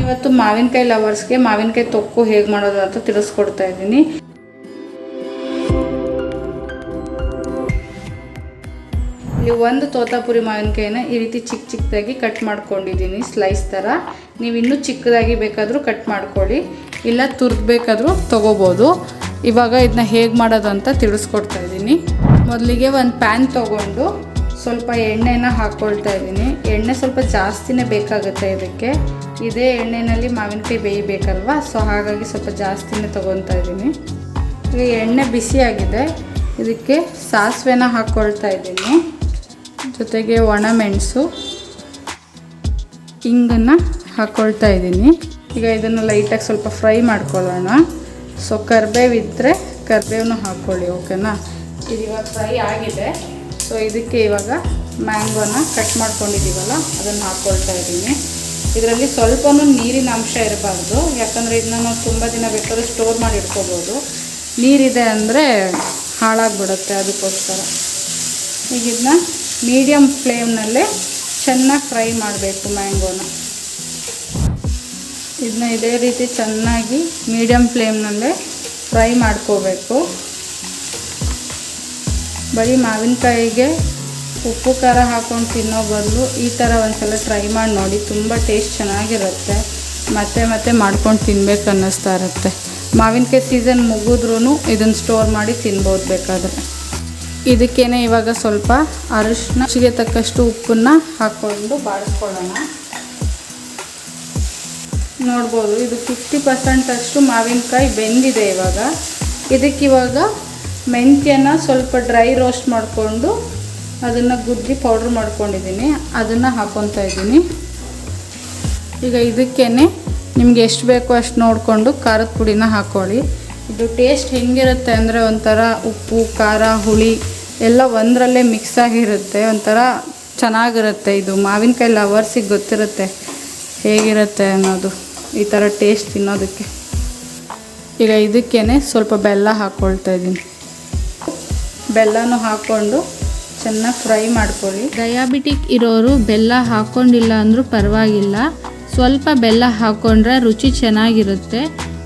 ನಾನಿವತ್ತು ಮಾವಿನಕಾಯಿ ಲವರ್ಸ್ಗೆ ಮಾವಿನಕಾಯಿ ತೊಕ್ಕು ಹೇಗೆ ಮಾಡೋದು ಅಂತ ತಿಳಿಸ್ಕೊಡ್ತಾ ಇದ್ದೀನಿ. ಇಲ್ಲಿ ಒಂದು ತೋತಾಪುರಿ ಮಾವಿನಕಾಯಿನ ಈ ರೀತಿ ಚಿಕ್ಕದಾಗಿ ಕಟ್ ಮಾಡ್ಕೊಂಡಿದ್ದೀನಿ ಸ್ಲೈಸ್ ಥರ. ನೀವು ಇನ್ನೂ ಚಿಕ್ಕದಾಗಿ ಬೇಕಾದರೂ ಕಟ್ ಮಾಡ್ಕೊಳ್ಳಿ, ಇಲ್ಲ ತುರ್ಬೇಕಾದ್ರೂ ತೊಗೋಬೋದು. ಇವಾಗ ಇದನ್ನ ಹೇಗೆ ಮಾಡೋದು ಅಂತ ತಿಳಿಸ್ಕೊಡ್ತಾ ಇದ್ದೀನಿ. ಮೊದಲಿಗೆ ಒಂದು ಪ್ಯಾನ್ ತೊಗೊಂಡು ಸ್ವಲ್ಪ ಎಣ್ಣೆನ ಹಾಕ್ಕೊಳ್ತಾ ಇದ್ದೀನಿ. ಎಣ್ಣೆ ಸ್ವಲ್ಪ ಜಾಸ್ತಿನೇ ಬೇಕಾಗುತ್ತೆ ಇದಕ್ಕೆ. ಇದೇ ಎಣ್ಣೆಯಲ್ಲಿ ಮಾವಿನಕಾಯಿ ಬೇಯಬೇಕಲ್ವ, ಸೊ ಹಾಗಾಗಿ ಸ್ವಲ್ಪ ಜಾಸ್ತಿನೇ ತೊಗೊತಾ ಇದ್ದೀನಿ. ಈಗ ಎಣ್ಣೆ ಬಿಸಿಯಾಗಿದೆ, ಇದಕ್ಕೆ ಸಾಸಿವೆನ ಹಾಕ್ಕೊಳ್ತಾ ಇದ್ದೀನಿ, ಜೊತೆಗೆ ಒಣಮೆಣಸು, ಹಿಂಗನ್ನು ಹಾಕ್ಕೊಳ್ತಾ ಇದ್ದೀನಿ. ಈಗ ಇದನ್ನು ಲೈಟಾಗಿ ಸ್ವಲ್ಪ ಫ್ರೈ ಮಾಡ್ಕೊಳ್ಳೋಣ. ಸೊ ಕರಿಬೇವಿದ್ದರೆ ಕರಿಬೇವನ್ನ ಹಾಕ್ಕೊಳ್ಳಿ, ಓಕೆನಾ. ಇದು ಇವಾಗ ಫ್ರೈ ಆಗಿದೆ. ಸೊ ಇದಕ್ಕೆ ಇವಾಗ ಮ್ಯಾಂಗೋನ ಕಟ್ ಮಾಡ್ಕೊಂಡಿದ್ದೀವಲ್ಲ ಅದನ್ನು ಹಾಕ್ಕೊಳ್ತಾ ಇದ್ದೀನಿ. ಇದರಲ್ಲಿ ಸ್ವಲ್ಪನೂ ನೀರಿನ ಅಂಶ ಇರಬಾರ್ದು, ಯಾಕಂದರೆ ಇದನ್ನ ನಾವು ತುಂಬ ದಿನ ಬೇಕಾದ್ರೂ ಸ್ಟೋರ್ ಮಾಡಿ ಇಟ್ಕೋಬೋದು. ನೀರಿದೆ ಅಂದರೆ ಹಾಳಾಗಿಬಿಡುತ್ತೆ, ಅದಕ್ಕೋಸ್ಕರ. ಈಗ ಇದನ್ನ ಮೀಡಿಯಮ್ ಫ್ಲೇಮ್ನಲ್ಲೇ ಚೆನ್ನಾಗಿ ಫ್ರೈ ಮಾಡಬೇಕು ಮ್ಯಾಂಗೋನ. ಇದನ್ನ ಇದೇ ರೀತಿ ಚೆನ್ನಾಗಿ ಮೀಡಿಯಮ್ ಫ್ಲೇಮ್ನಲ್ಲೇ ಫ್ರೈ ಮಾಡ್ಕೋಬೇಕು. ಬರೀ ಮಾವಿನಕಾಯಿಗೆ ಉಪ್ಪು ಖಾರ ಹಾಕ್ಕೊಂಡು ತಿನ್ನೋ ಬದಲು ಈ ಥರ ಒಂದ್ಸಲ ಟ್ರೈ ಮಾಡಿ ನೋಡಿ, ತುಂಬ ಟೇಸ್ಟ್ ಚೆನ್ನಾಗಿರುತ್ತೆ. ಮತ್ತೆ ಮಾಡ್ಕೊಂಡು ತಿನ್ಬೇಕು ಅನ್ನಿಸ್ತಾ ಇರುತ್ತೆ. ಮಾವಿನಕಾಯಿ ಸೀಸನ್ ಮುಗಿದ್ರೂ ಇದನ್ನು ಸ್ಟೋರ್ ಮಾಡಿ ತಿನ್ಬೋದು ಬೇಕಾದರೆ. ಇದಕ್ಕೇನೆ ಇವಾಗ ಸ್ವಲ್ಪ ಅರಿಶಿನ, ರುಚಿಗೆ ತಕ್ಕಷ್ಟು ಉಪ್ಪನ್ನು ಹಾಕ್ಕೊಂಡು ಬಾಡಿಸ್ಕೊಳ್ಳೋಣ. ನೋಡ್ಬೋದು ಇದು 50% ಅಷ್ಟು ಮಾವಿನಕಾಯಿ ಬೆಂದಿದೆ. ಇವಾಗ ಇದಕ್ಕಿವಾಗ ಮೆಂತ್ಯನ ಸ್ವಲ್ಪ ಡ್ರೈ ರೋಸ್ಟ್ ಮಾಡಿಕೊಂಡು ಅದನ್ನು ಗುದ್ದಿ ಪೌಡ್ರ್ ಮಾಡ್ಕೊಂಡಿದ್ದೀನಿ, ಅದನ್ನು ಹಾಕ್ಕೊತಾ ಇದ್ದೀನಿ. ಈಗ ಇದಕ್ಕೇನೆ ನಿಮ್ಗೆ ಎಷ್ಟು ಬೇಕೋ ಅಷ್ಟು ನೋಡಿಕೊಂಡು ಖಾರದ ಪುಡಿನ ಹಾಕ್ಕೊಳ್ಳಿ. ಇದು ಟೇಸ್ಟ್ ಹೆಂಗಿರುತ್ತೆ ಅಂದರೆ ಒಂಥರ ಉಪ್ಪು ಖಾರ ಹುಳಿ ಎಲ್ಲ ಒಂದರಲ್ಲೇ ಮಿಕ್ಸ್ ಆಗಿರುತ್ತೆ, ಒಂಥರ ಚೆನ್ನಾಗಿರುತ್ತೆ. ಇದು ಮಾವಿನಕಾಯಿ ಲವರ್ಸಿಗೆ ಗೊತ್ತಿರುತ್ತೆ ಹೇಗಿರುತ್ತೆ ಅನ್ನೋದು, ಈ ಥರ ಟೇಸ್ಟ್ ತಿನ್ನೋದಕ್ಕೆ. ಈಗ ಇದಕ್ಕೇನೆ ಸ್ವಲ್ಪ ಬೆಲ್ಲ ಹಾಕ್ಕೊಳ್ತಾ ಇದ್ದೀನಿ. ಬೆಲ್ಲನೂ ಹಾಕ್ಕೊಂಡು ಚೆನ್ನಾಗಿ ಫ್ರೈ ಮಾಡ್ಕೊಳ್ಳಿ. ಡಯಾಬಿಟಿಕ್ ಇರೋರು ಬೆಲ್ಲ ಹಾಕ್ಕೊಂಡಿಲ್ಲ ಅಂದರೂ ಪರವಾಗಿಲ್ಲ, ಸ್ವಲ್ಪ ಬೆಲ್ಲ ಹಾಕ್ಕೊಂಡ್ರೆ ರುಚಿ ಚೆನ್ನಾಗಿರುತ್ತೆ.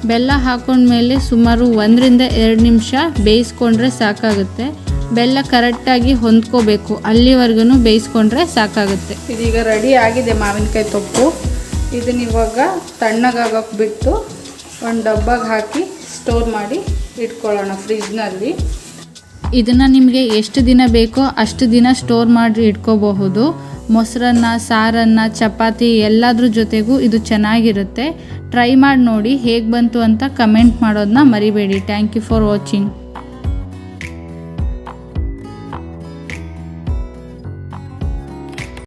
ಬೆಲ್ಲ ಹಾಕ್ಕೊಂಡ್ಮೇಲೆ ಸುಮಾರು 1-2 ನಿಮಿಷ ಬೇಯಿಸ್ಕೊಂಡ್ರೆ ಸಾಕಾಗುತ್ತೆ. ಬೆಲ್ಲ ಕರೆಕ್ಟಾಗಿ ಹೊಂದ್ಕೋಬೇಕು, ಅಲ್ಲಿವರೆಗೂ ಬೇಯಿಸ್ಕೊಂಡ್ರೆ ಸಾಕಾಗುತ್ತೆ. ಇದೀಗ ರೆಡಿ ಆಗಿದೆ ಮಾವಿನಕಾಯಿ ತೊಕ್ಕು. ಇದನ್ನ ಇವಾಗ ತಣ್ಣಗಾಗೋಕ್ಕೆ ಬಿಟ್ಟು ಒಂದು ಡಬ್ಬಗೆ ಹಾಕಿ ಸ್ಟೋರ್ ಮಾಡಿ ಇಟ್ಕೊಳ್ಳೋಣ ಫ್ರಿಜ್ನಲ್ಲಿ. ಇದನ್ನು ನಿಮಗೆ ಎಷ್ಟು ದಿನ ಬೇಕೋ ಅಷ್ಟು ದಿನ ಸ್ಟೋರ್ ಮಾಡಿ ಇಟ್ಕೋಬಹುದು. ಮೊಸರನ್ನ, ಸಾರನ್ನ, ಚಪಾತಿ ಎಲ್ಲದ್ರ ಜೊತೆಗೂ ಇದು ಚೆನ್ನಾಗಿರುತ್ತೆ. ಟ್ರೈ ಮಾಡಿ ನೋಡಿ ಹೇಗೆ ಬಂತು ಅಂತ ಕಮೆಂಟ್ ಮಾಡೋದನ್ನ ಮರಿಬೇಡಿ. Thank you for watching.